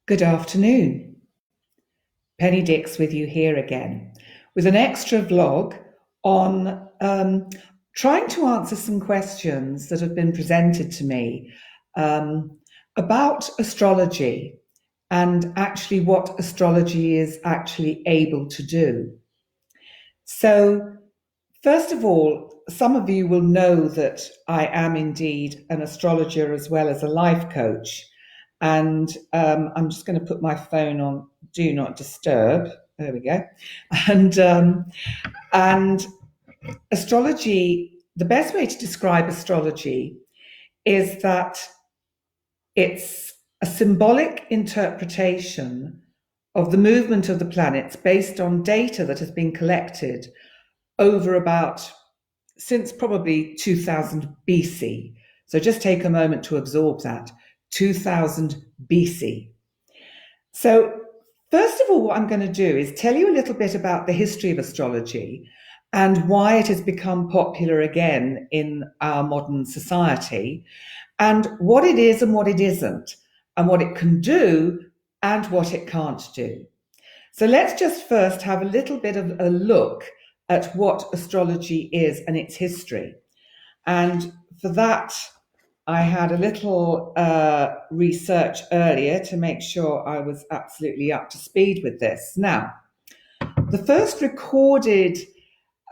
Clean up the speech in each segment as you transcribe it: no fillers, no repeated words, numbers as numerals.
Good afternoon. Penny Dix with you here again with an extra vlog on trying to answer some questions that have been presented to me about astrology and actually what astrology is actually able to do. So, first of all, some of you will know that I am indeed an astrologer as well as a life coach. And I'm just going to put my phone on Do Not Disturb. There we go. And astrology, the best way to describe astrology is that it's a symbolic interpretation of the movement of the planets based on data that has been collected over about since probably 2000 BC. So just take a moment to absorb that. 2000 BC. So, first of all, what I'm going to do is tell you a little bit about the history of astrology and why it has become popular again in our modern society, and what it is and what it isn't, and what it can do and what it can't do. So let's just first have a little bit of a look at what astrology is and its history. And for that, I had a little research earlier to make sure I was absolutely up to speed with this. Now, the first recorded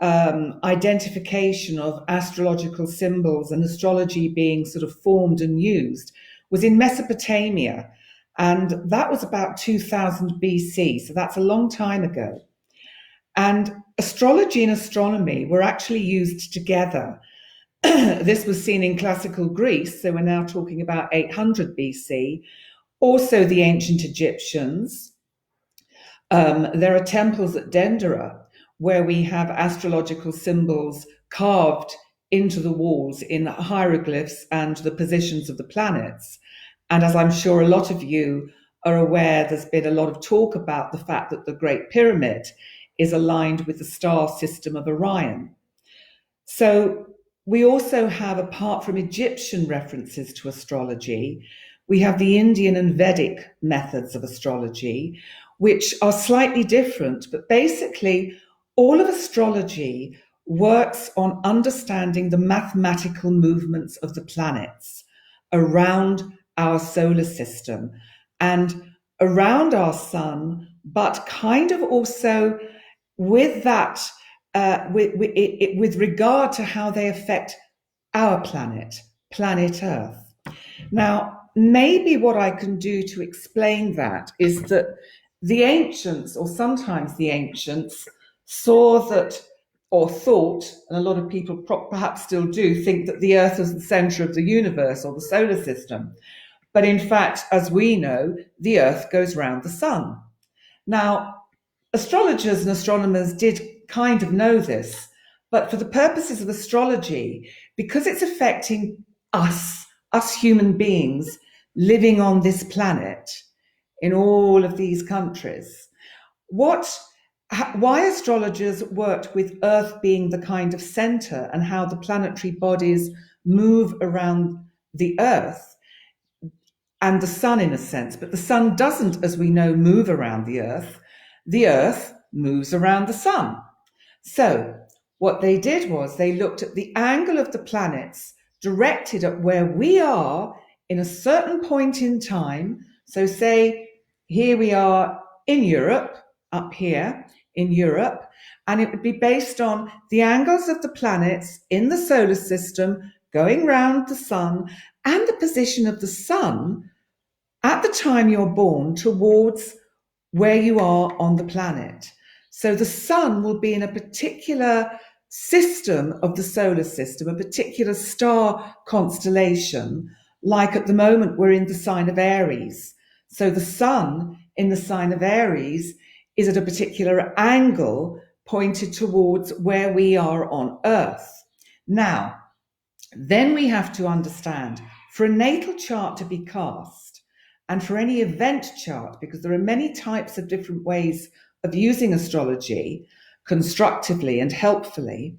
identification of astrological symbols and astrology being sort of formed and used was in Mesopotamia. And that was about 2000 BC. So that's a long time ago. And astrology and astronomy were actually used together. This was seen in classical Greece, so we're now talking about 800 BC. Also, the ancient Egyptians. There are temples at Dendera where we have astrological symbols carved into the walls in hieroglyphs and the positions of the planets. And as I'm sure a lot of you are aware, there's been a lot of talk about the fact that the Great Pyramid is aligned with the star system of Orion. So we also have, apart from Egyptian references to astrology, we have the Indian and Vedic methods of astrology, which are slightly different, but basically all of astrology works on understanding the mathematical movements of the planets around our solar system and around our sun, but kind of also with that, with regard to how they affect our planet, planet Earth. Now, maybe what I can do to explain that is that the ancients, or sometimes the ancients, saw that or thought, and a lot of people perhaps still do, think that the Earth is the center of the universe or the solar system. But in fact, as we know, the Earth goes round the sun. Now, astrologers and astronomers did kind of know this, but for the purposes of astrology, because it's affecting us human beings living on this planet in all of these countries, why astrologers worked with Earth being the kind of center and how the planetary bodies move around the Earth and the sun in a sense, but the sun doesn't, as we know, move around the Earth moves around the sun. So what they did was they looked at the angle of the planets directed at where we are in a certain point in time. So say here we are in Europe, up here in Europe, and it would be based on the angles of the planets in the solar system going round the sun and the position of the sun at the time you're born towards where you are on the planet. So the sun will be in a particular system of the solar system, a particular star constellation, like at the moment we're in the sign of Aries. So the sun in the sign of Aries is at a particular angle pointed towards where we are on Earth. Now, then we have to understand, for a natal chart to be cast, and for any event chart, because there are many types of different ways of using astrology constructively and helpfully,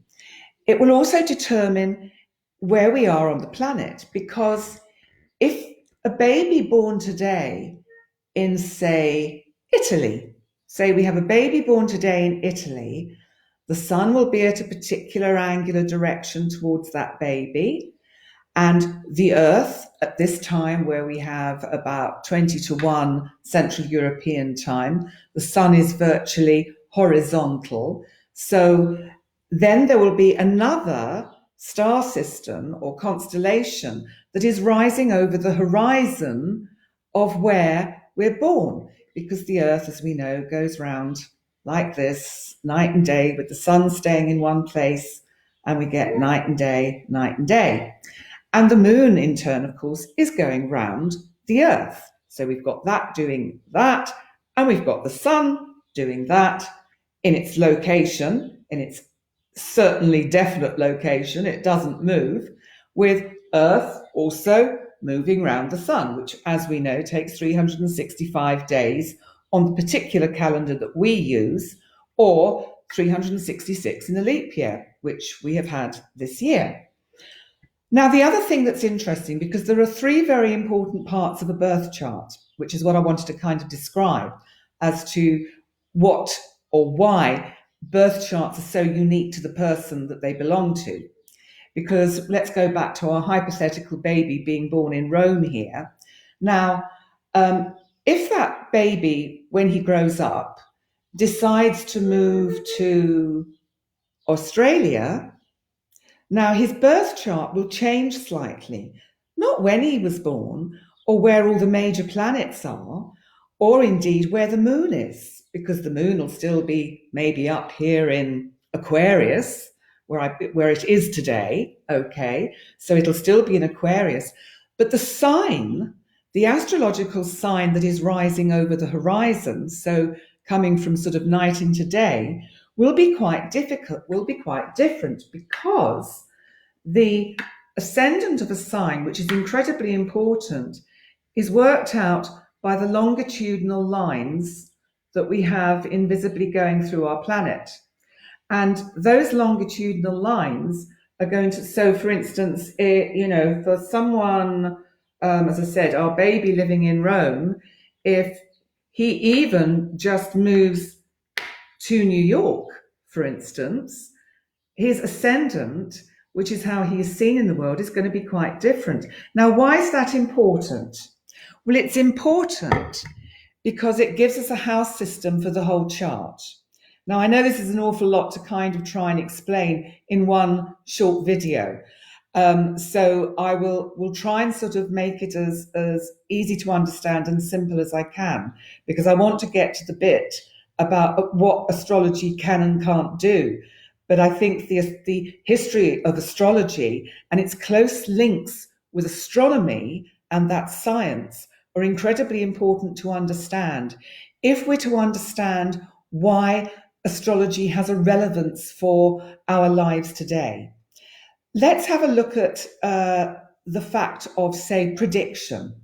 it will also determine where we are on the planet. Because if a baby born today in, say, Italy. Say we have a baby born today in Italy, the sun will be at a particular angular direction towards that baby. And the Earth, at this time where we have about 20 to 1 Central European time, the sun is virtually horizontal. So then there will be another star system or constellation that is rising over the horizon of where we're born, because the Earth, as we know, goes round like this, night and day, with the sun staying in one place, and we get night and day, night and day. And the moon, in turn, of course, is going round the Earth. So we've got that doing that, and we've got the sun doing that in its location, in its certainly definite location. It doesn't move, with Earth also moving round the sun, which, as we know, takes 365 days on the particular calendar that we use, or 366 in a leap year, which we have had this year. Now, the other thing that's interesting, because there are three very important parts of a birth chart, which is what I wanted to kind of describe as to what or why birth charts are so unique to the person that they belong to. Because let's go back to our hypothetical baby being born in Rome here. Now, if that baby, when he grows up, decides to move to Australia, now his birth chart will change slightly, not when he was born or where all the major planets are, or indeed where the moon is, because the moon will still be maybe up here in Aquarius, where it is today, okay? So it'll still be in Aquarius. But the sign, the astrological sign that is rising over the horizon, so coming from sort of night into day, will be quite difficult, will be quite different, because the ascendant of a sign, which is incredibly important, is worked out by the longitudinal lines that we have invisibly going through our planet. And those longitudinal lines are going to, so for instance, for someone, as I said, our baby living in Rome, if he even just moves to New York, for instance, his ascendant, which is how he is seen in the world, is going to be quite different. Now, why is that important? Well, it's important because it gives us a house system for the whole chart. Now, I know this is an awful lot to kind of try and explain in one short video. So I will try and sort of make it as easy to understand and simple as I can, because I want to get to the bit about what astrology can and can't do. But I think the history of astrology and its close links with astronomy and that science are incredibly important to understand if we're to understand why astrology has a relevance for our lives today. Let's have a look at the fact of, say, prediction.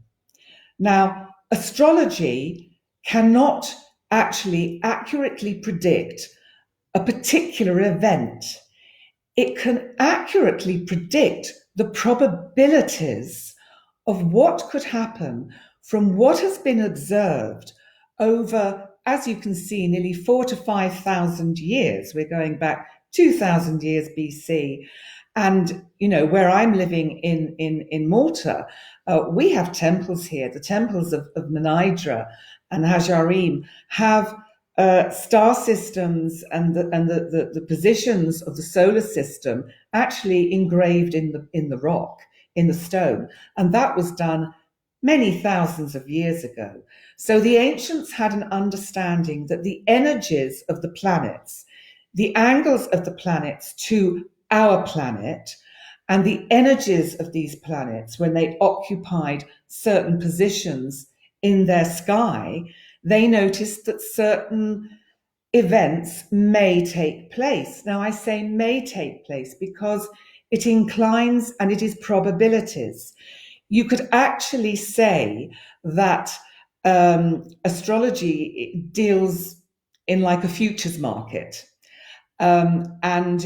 Now, astrology cannot actually accurately predict a particular event. It can accurately predict the probabilities of what could happen from what has been observed over, as you can see, nearly 4,000 to 5,000 years. We're going back 2,000 years BC. And, where I'm living in Malta, we have temples here. The temples of Menidra and Hajarim have star systems and the positions of the solar system actually engraved in the rock, in the stone. And that was done many thousands of years ago. So the ancients had an understanding that the energies of the planets, the angles of the planets to our planet, and the energies of these planets when they occupied certain positions in their sky, they noticed that certain events may take place. Now, I say may take place because it inclines and it is probabilities. You could actually say that astrology deals in like a futures market. And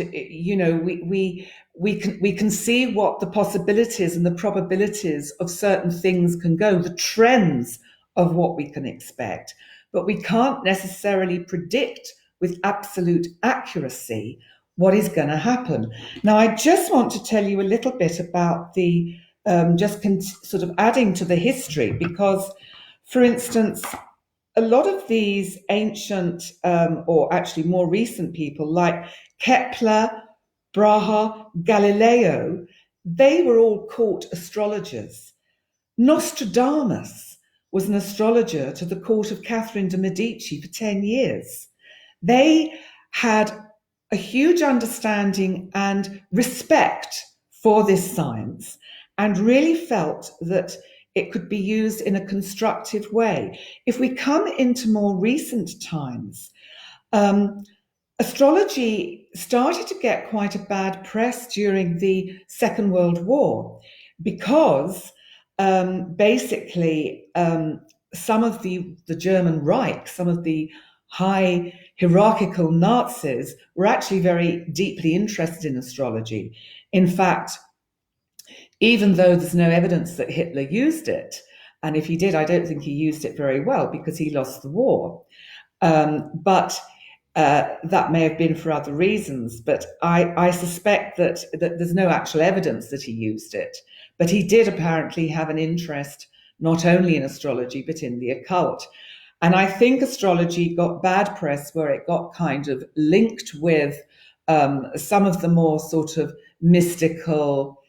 we can see what the possibilities and the probabilities of certain things can go, the trends of what we can expect, but we can't necessarily predict with absolute accuracy what is going to happen. Now, I just want to tell you a little bit about the sort of adding to the history, because, for instance, a lot of these ancient or actually more recent people like Kepler, Brahe, Galileo, they were all court astrologers. Nostradamus was an astrologer to the court of Catherine de' Medici for 10 years. They had a huge understanding and respect for this science and really felt that it could be used in a constructive way. If we come into more recent times, astrology started to get quite a bad press during the Second World War because basically some of the German Reich, some of the high hierarchical Nazis were actually very deeply interested in astrology. In fact, even though there's no evidence that Hitler used it, and if he did, I don't think he used it very well because he lost the war. But that may have been for other reasons. But I suspect that there's no actual evidence that he used it. But he did apparently have an interest not only in astrology, but in the occult. And I think astrology got bad press where it got kind of linked with some of the more sort of mystical,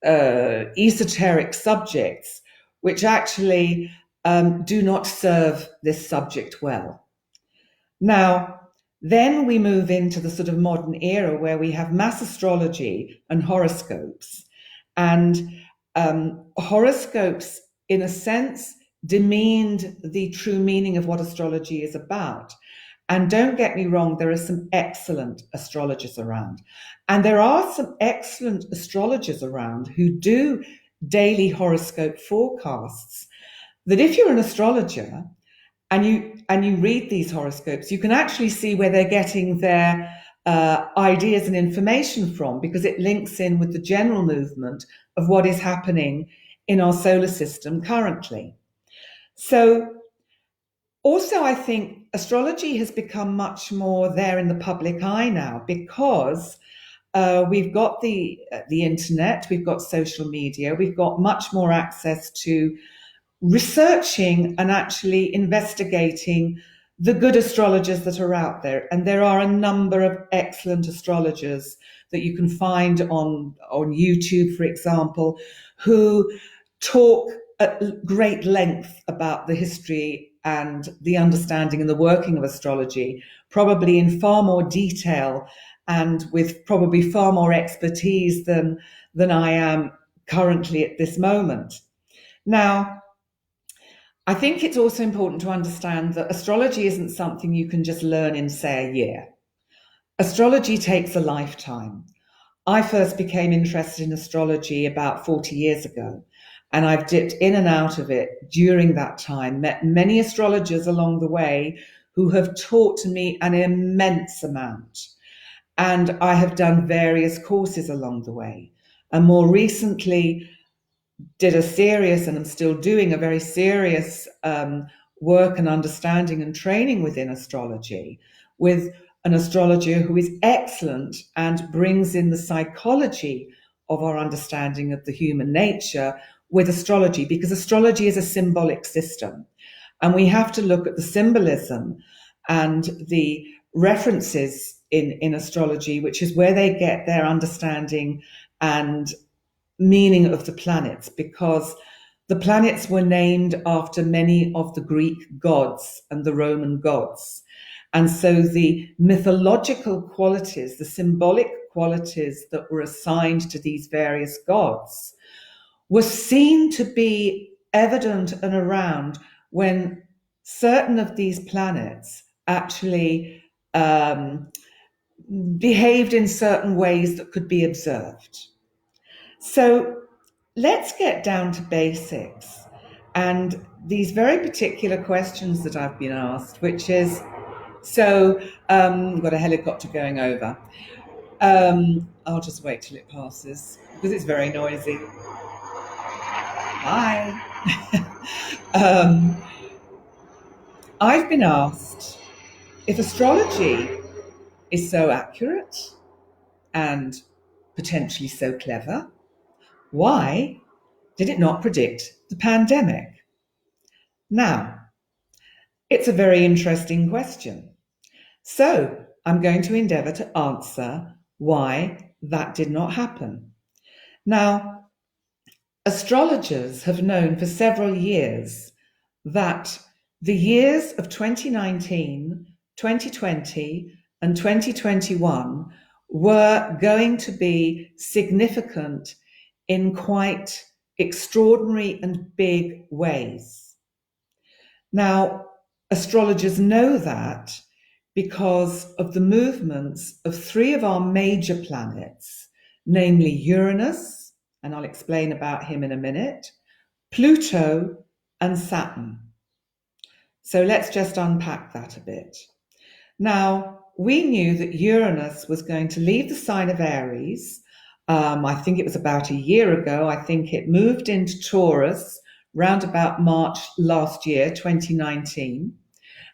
esoteric subjects, which actually do not serve this subject well. Now, then we move into the sort of modern era where we have mass astrology and horoscopes. And horoscopes, in a sense, demeaned the true meaning of what astrology is about. And don't get me wrong, there are some excellent astrologers around. And there are some excellent astrologers around who do daily horoscope forecasts, that if you're an astrologer and you read these horoscopes, you can actually see where they're getting their ideas and information from, because it links in with the general movement of what is happening in our solar system currently. So also, I think astrology has become much more there in the public eye now, because we've got the internet, we've got social media, we've got much more access to researching and actually investigating the good astrologers that are out there. And there are a number of excellent astrologers that you can find on YouTube, for example, who talk at great length about the history and the understanding and the working of astrology, probably in far more detail and with probably far more expertise than I am currently at this moment. Now, I think it's also important to understand that astrology isn't something you can just learn in, say, a year. Astrology takes a lifetime. I first became interested in astrology about 40 years ago, and I've dipped in and out of it during that time, met many astrologers along the way who have taught me an immense amount. And I have done various courses along the way. And more recently, did a serious, and I'm still doing a very serious work and understanding and training within astrology with an astrologer who is excellent and brings in the psychology of our understanding of the human nature with astrology, because astrology is a symbolic system. And we have to look at the symbolism and the references in astrology, which is where they get their understanding and meaning of the planets, because the planets were named after many of the Greek gods and the Roman gods. And so the mythological qualities, the symbolic qualities that were assigned to these various gods were seen to be evident and around when certain of these planets actually behaved in certain ways that could be observed. So let's get down to basics and these very particular questions that I've been asked, which is, so we've got a helicopter going over. I'll just wait till it passes because it's very noisy. Hi. I've been asked if astrology is so accurate and potentially so clever, why did it not predict the pandemic? Now, it's a very interesting question. So I'm going to endeavour to answer why that did not happen. Now, astrologers have known for several years that the years of 2019, 2020, and 2021 were going to be significant in quite extraordinary and big ways. Now, astrologers know that because of the movements of three of our major planets, namely Uranus, and I'll explain about him in a minute, Pluto, and Saturn. So let's just unpack that a bit. Now, we knew that Uranus was going to leave the sign of Aries. I think it was about a year ago. I think it moved into Taurus round about March last year, 2019.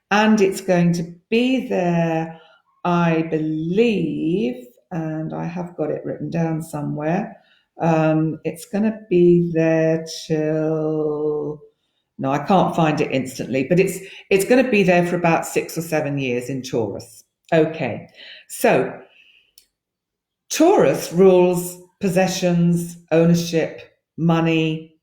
And it's going to be there, I believe, and I have got it written down somewhere. It's going to be there till... No, I can't find it instantly, but it's going to be there for about 6 or 7 years in Taurus. Okay, so Taurus rules possessions, ownership, money,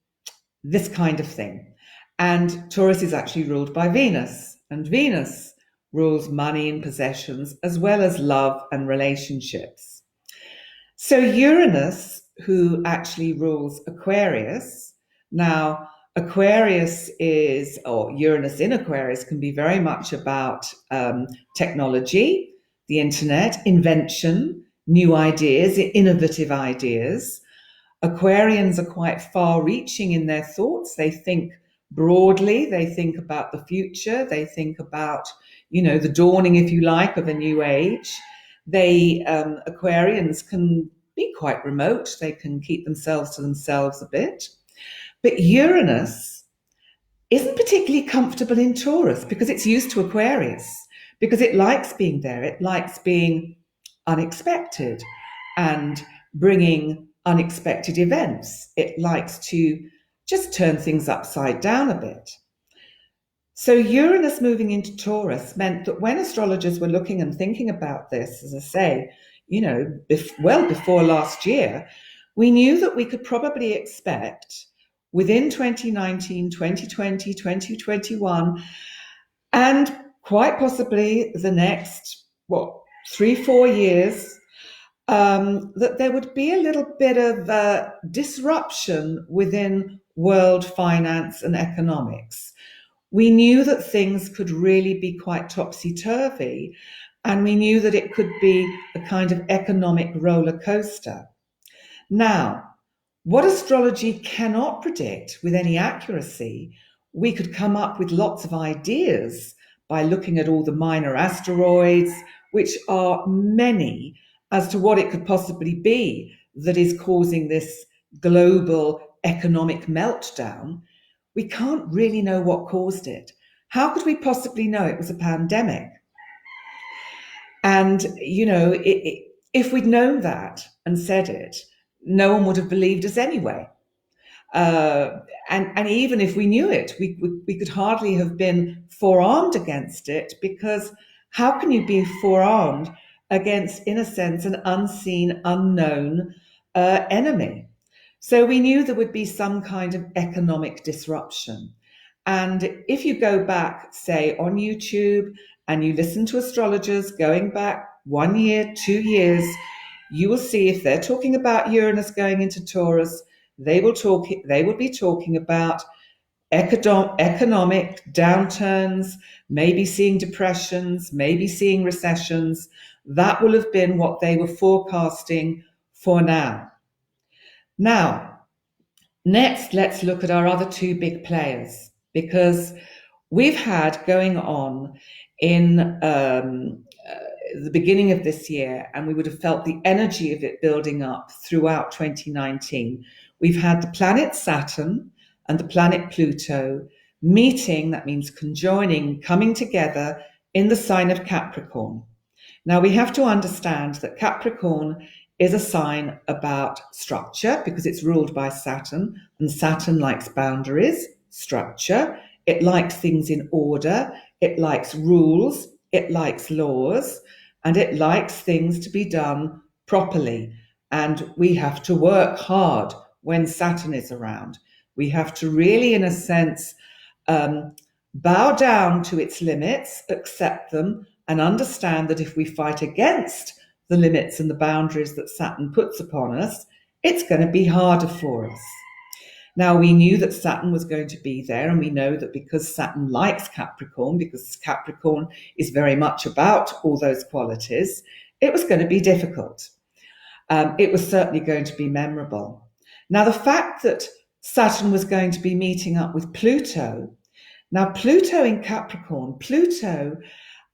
this kind of thing. And Taurus is actually ruled by Venus, and Venus rules money and possessions as well as love and relationships. So Uranus, who actually rules Aquarius, now Aquarius is, or Uranus in Aquarius can be very much about technology, the internet, invention, new ideas, innovative ideas. Aquarians are quite far-reaching in their thoughts. They think broadly. They think about the future. They think about, the dawning, if you like, of a new age. Aquarians can be quite remote. They can keep themselves to themselves a bit. But Uranus isn't particularly comfortable in Taurus because it's used to Aquarius, because it likes being there. It likes being unexpected and bringing unexpected events. It likes to just turn things upside down a bit. So Uranus moving into Taurus meant that when astrologers were looking and thinking about this, as I say, well before last year, we knew that we could probably expect within 2019, 2020, 2021, and quite possibly the next, 3-4 years, that there would be a little bit of disruption within world finance and economics. We knew that things could really be quite topsy-turvy, and we knew that it could be a kind of economic roller coaster. Now, what astrology cannot predict with any accuracy, we could come up with lots of ideas by looking at all the minor asteroids, which are many, as to what it could possibly be that is causing this global economic meltdown. We can't really know what caused it. How could we possibly know it was a pandemic? And, if we'd known that and said it, no one would have believed us anyway. And even if we knew it, we could hardly have been forearmed against it, because how can you be forearmed against, in a sense, an unseen, unknown enemy? So we knew there would be some kind of economic disruption. And if you go back, say, on YouTube and you listen to astrologers going back 1 year, 2 years, you will see if they're talking about Uranus going into Taurus, they will be talking about economic downturns, maybe seeing depressions, maybe seeing recessions. That will have been what they were forecasting for now. Now, next, let's look at our other two big players, because we've had going on in the beginning of this year, and we would have felt the energy of it building up throughout 2019. We've had the planet Saturn and the planet Pluto meeting, that means conjoining, coming together in the sign of Capricorn. Now we have to understand that Capricorn is a sign about structure because it's ruled by Saturn, and Saturn likes boundaries, structure. It likes things in order. It likes rules. It likes laws, and it likes things to be done properly. And we have to work hard when Saturn is around. We have to really, in a sense, bow down to its limits, accept them, and understand that if we fight against the limits and the boundaries that Saturn puts upon us, it's going to be harder for us. Now, we knew that Saturn was going to be there, and we know that because Saturn likes Capricorn, because Capricorn is very much about all those qualities, it was going to be difficult. It was certainly going to be memorable. Now, the fact that Saturn was going to be meeting up with Pluto, now Pluto in Capricorn, Pluto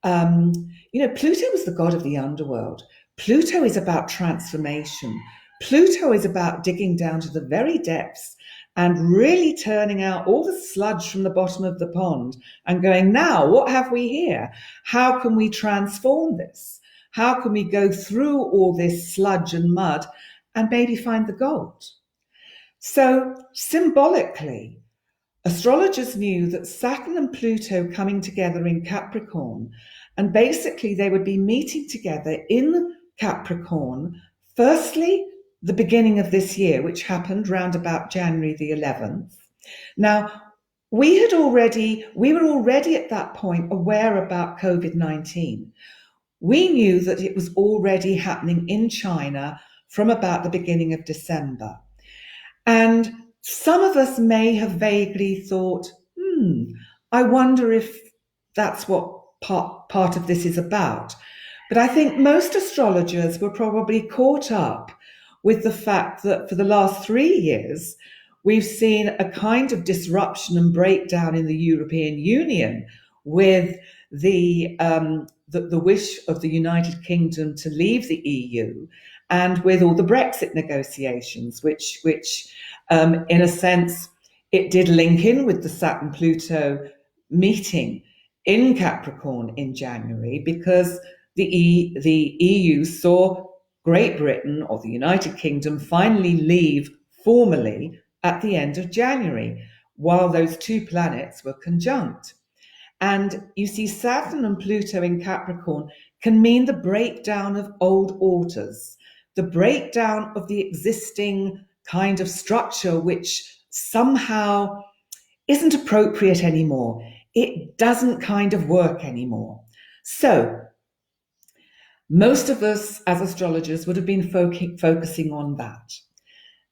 was the god of the underworld. Pluto is about transformation. Pluto is about digging down to the very depths and really turning out all the sludge from the bottom of the pond and going, now, what have we here? How can we transform this? How can we go through all this sludge and mud and maybe find the gold? So symbolically, astrologers knew that Saturn and Pluto coming together in Capricorn, and basically they would be meeting together in Capricorn, firstly, the beginning of this year, which happened round about January the 11th. Now, we were already at that point aware about COVID-19. We knew that it was already happening in China from about the beginning of December. And some of us may have vaguely thought, I wonder if that's what part of this is about. But I think most astrologers were probably caught up with the fact that for the last 3 years, we've seen a kind of disruption and breakdown in the European Union with the wish of the United Kingdom to leave the EU, and with all the Brexit negotiations, which in a sense, it did link in with the Saturn-Pluto meeting in Capricorn in January, because the EU saw Great Britain or the United Kingdom finally leave formally at the end of January, while those two planets were conjunct. And you see, Saturn and Pluto in Capricorn can mean the breakdown of old orders, the breakdown of the existing kind of structure which somehow isn't appropriate anymore. It doesn't kind of work anymore. So most of us as astrologers would have been focusing on that.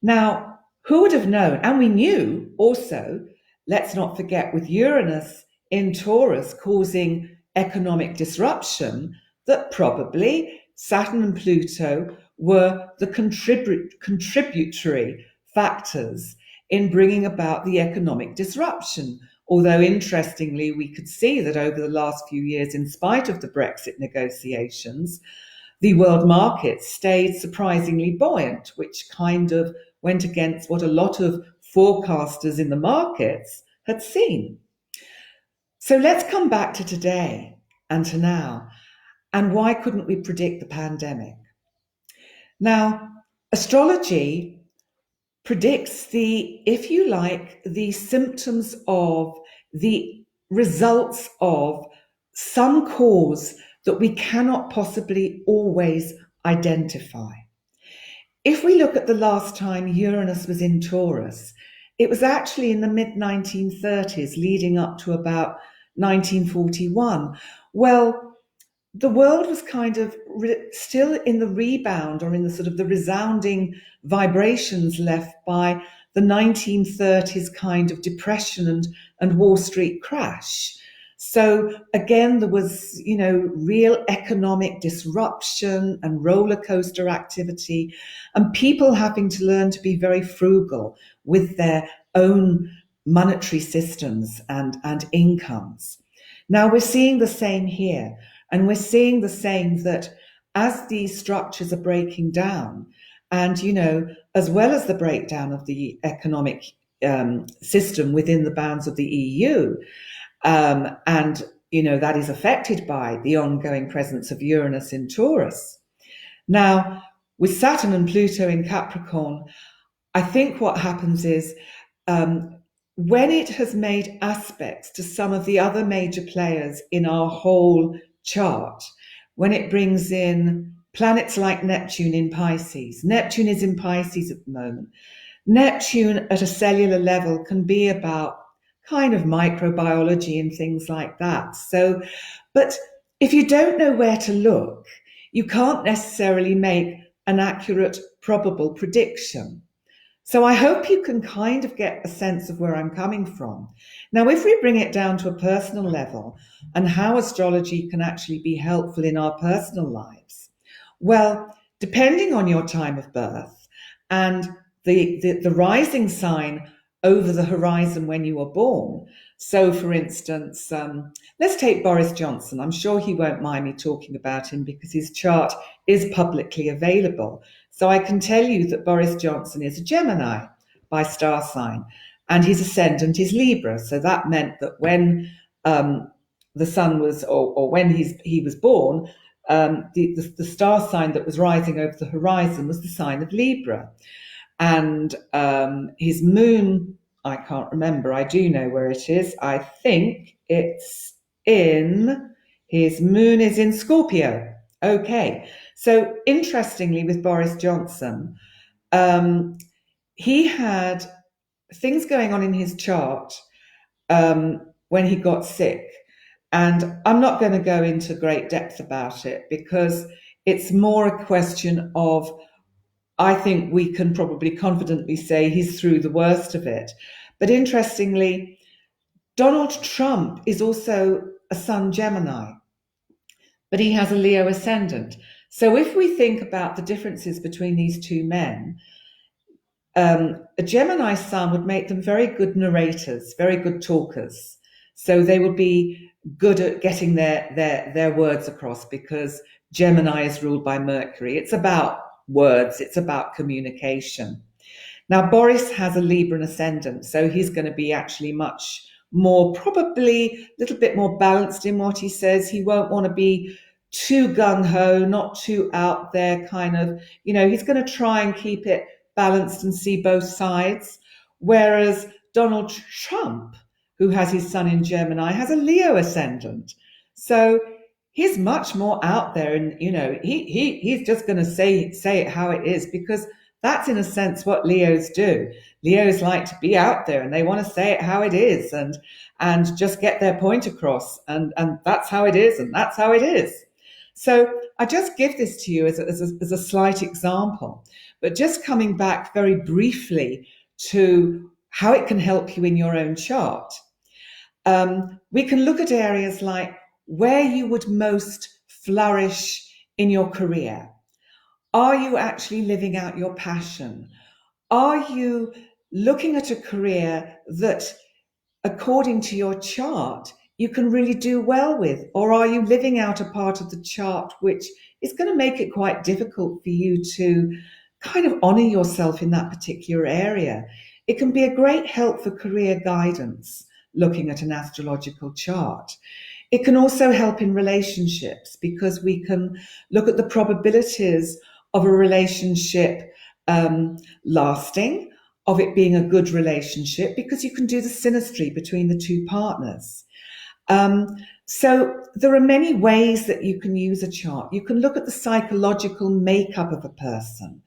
Now, who would have known? And we knew also, let's not forget, with Uranus in Taurus causing economic disruption, that probably Saturn and Pluto were the contributory factors in bringing about the economic disruption. Although, interestingly, we could see that over the last few years, in spite of the Brexit negotiations, the world market stayed surprisingly buoyant, which kind of went against what a lot of forecasters in the markets had seen. So let's come back to today and to now. And why couldn't we predict the pandemic? Now, astrology predicts if you like, the symptoms of, the results of some cause that we cannot possibly always identify. If we look at the last time Uranus was in Taurus, it was actually in the mid-1930s, leading up to about 1941. Well, the world was kind of still in the rebound, or in the sort of the resounding vibrations left by the 1930s kind of depression and Wall Street crash. So again, there was, real economic disruption and roller coaster activity, and people having to learn to be very frugal with their own monetary systems and incomes. Now we're seeing the same here. And we're seeing the same, that as these structures are breaking down, and, as well as the breakdown of the economic system within the bounds of the EU. And, that is affected by the ongoing presence of Uranus in Taurus. Now, with Saturn and Pluto in Capricorn, I think what happens is when it has made aspects to some of the other major players in our whole chart, when it brings in planets like Neptune in Pisces. Neptune is in Pisces at the moment. Neptune at a cellular level can be about kind of microbiology and things like that. So, but if you don't know where to look, you can't necessarily make an accurate, probable prediction. So I hope you can kind of get a sense of where I'm coming from. Now, if we bring it down to a personal level and how astrology can actually be helpful in our personal lives, well, depending on your time of birth and the rising sign over the horizon when you were born. So, for instance, let's take Boris Johnson. I'm sure he won't mind me talking about him because his chart is publicly available. So I can tell you that Boris Johnson is a Gemini by star sign, and his ascendant is Libra. So that meant that when the sun was, or when he was born, the star sign that was rising over the horizon was the sign of Libra. And his moon, I can't remember. I do know where it is. I think his moon is in Scorpio. Okay. So interestingly, with Boris Johnson, he had things going on in his chart when he got sick. And I'm not going to go into great depth about it because it's more a question of, I think we can probably confidently say he's through the worst of it. But interestingly, Donald Trump is also a Sun Gemini, but he has a Leo ascendant. So if we think about the differences between these two men, a Gemini Sun would make them very good narrators, very good talkers. So they would be good at getting their words across because Gemini is ruled by Mercury. It's about words, it's about communication. Now, Boris has a Libran ascendant, so he's going to be actually much more, probably a little bit more balanced in what he says. He won't want to be too gung-ho, not too out there kind of, he's going to try and keep it balanced and see both sides. Whereas Donald Trump, who has his sun in Gemini, has a Leo ascendant. So he's much more out there, and he's just going to say it how it is, because that's in a sense what Leos do. Leos like to be out there and they want to say it how it is and just get their point across, and that's how it is, and that's how it is. So I just give this to you as a slight example, but just coming back very briefly to how it can help you in your own chart. We can look at areas like where you would most flourish in your career. Are you actually living out your passion? Are you looking at a career that, according to your chart, you can really do well with? Or are you living out a part of the chart which is going to make it quite difficult for you to kind of honor yourself in that particular area? It can be a great help for career guidance, looking at an astrological chart. It can also help in relationships because we can look at the probabilities of a relationship lasting, of it being a good relationship, because you can do the synastry between the two partners. So there are many ways that you can use a chart. You can look at the psychological makeup of a person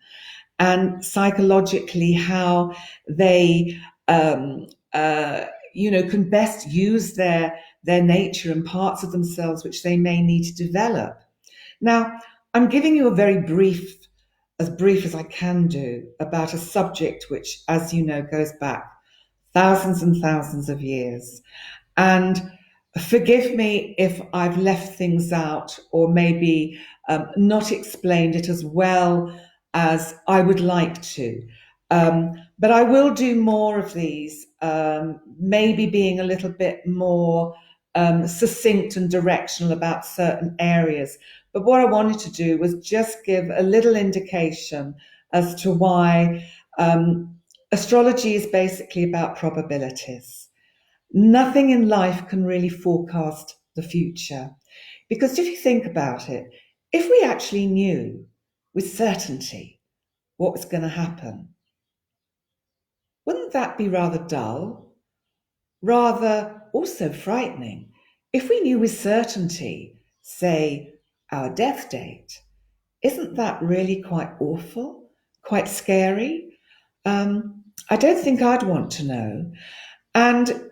and psychologically how they can best use their nature and parts of themselves which they may need to develop. Now, I'm giving you a very brief as I can do, about a subject which, as you know, goes back thousands and thousands of years. And forgive me if I've left things out or maybe not explained it as well as I would like to. But I will do more of these, maybe being a little bit more succinct and directional about certain areas. But what I wanted to do was just give a little indication as to why Astrology is basically about probabilities. Nothing in life can really forecast the future. Because if you think about it, if we actually knew with certainty what was going to happen, wouldn't that be rather dull? Rather also frightening? If we knew with certainty, say, our death date, isn't that really quite awful? Quite scary? I don't think I'd want to know. And,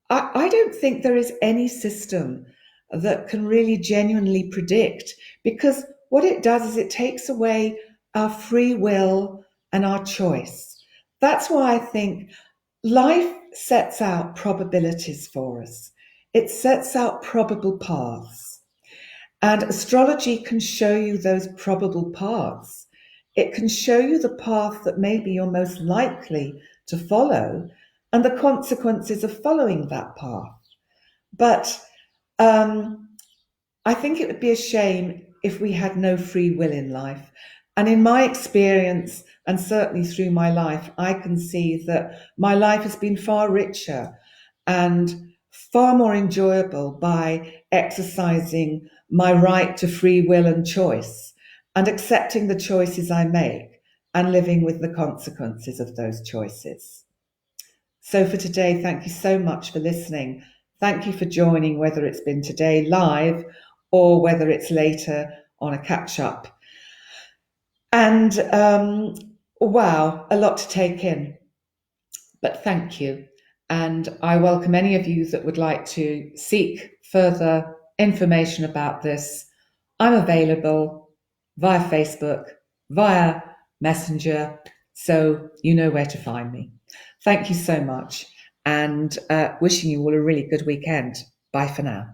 I don't think there is any system that can really genuinely predict, because what it does is it takes away our free will and our choice. That's why I think life sets out probabilities for us. It sets out probable paths. And astrology can show you those probable paths. It can show you the path that maybe you're most likely to follow and the consequences of following that path. But I think it would be a shame if we had no free will in life. And in my experience, and certainly through my life, I can see that my life has been far richer and far more enjoyable by exercising my right to free will and choice and accepting the choices I make and living with the consequences of those choices. So for today, thank you so much for listening. Thank you for joining, whether it's been today live or whether it's later on a catch up. And wow, a lot to take in. But thank you. And I welcome any of you that would like to seek further information about this. I'm available via Facebook, via Messenger, so you know where to find me. Thank you so much, and wishing you all a really good weekend. Bye for now.